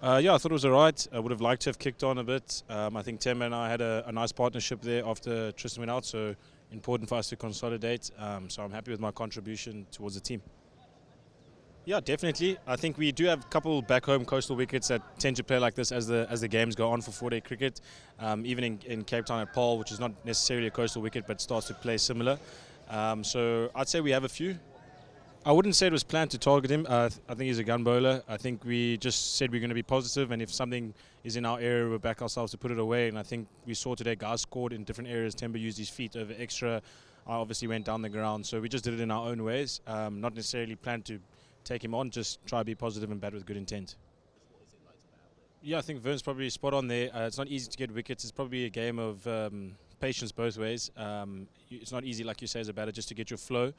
Yeah, I thought it was all right. I would have liked to have kicked on a bit. I think Tim and I had a nice partnership there after Tristan went out, so important for us to consolidate. So I'm happy with my contribution towards the team. Yeah, definitely. I think we do have a couple back home coastal wickets that tend to play like this as the games go on for 4-day cricket. Even in Cape Town at Paul, which is not necessarily a coastal wicket but starts to play similar. So I'd say we have a few. I wouldn't say it was planned to target him. I think he's a gun bowler. I think we just said we're going to be positive, and if something is in our area, we'll back ourselves to put it away. And I think we saw today guys scored in different areas. Temba used his feet over extra. I obviously went down the ground. So we just did it in our own ways. Not necessarily planned to take him on, just try to be positive and bat with good intent. Yeah, I think Vern's probably spot on there. It's not easy to get wickets. It's probably a game of patience both ways. It's not easy, like you say, as a batter, just to get your flow.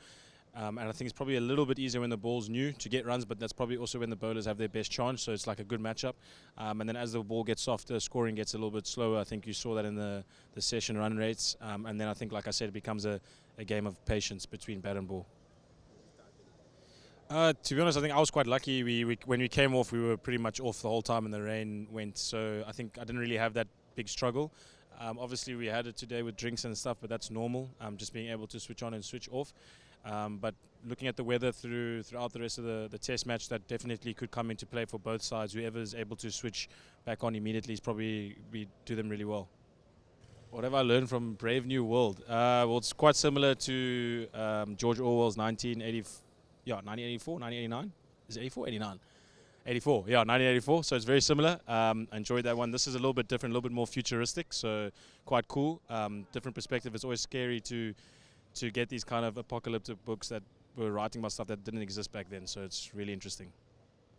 And I think it's probably a little bit easier when the ball's new to get runs, but that's probably also when the bowlers have their best chance, so it's like a good matchup. And then as the ball gets softer, scoring gets a little bit slower. I think you saw that in the session run rates. And then I think, like I said, it becomes a game of patience between bat and ball. To be honest, I think I was quite lucky. When we came off, we were pretty much off the whole time and the rain went, so I think I didn't really have that big struggle. Obviously, we had it today with drinks and stuff, but that's normal, just being able to switch on and switch off. But looking at the weather throughout the rest of the test match, that definitely could come into play for both sides. Whoever is able to switch back on immediately is probably do them really well. What have I learned from Brave New World? Well, it's quite similar to George Orwell's 1984, 1989? Is it 84, 89? 84, yeah, 1984, so it's very similar. I enjoyed that one. This is a little bit different, a little bit more futuristic, so quite cool. Different perspective. It's always scary to get these kind of apocalyptic books that were writing about stuff that didn't exist back then, so it's really interesting.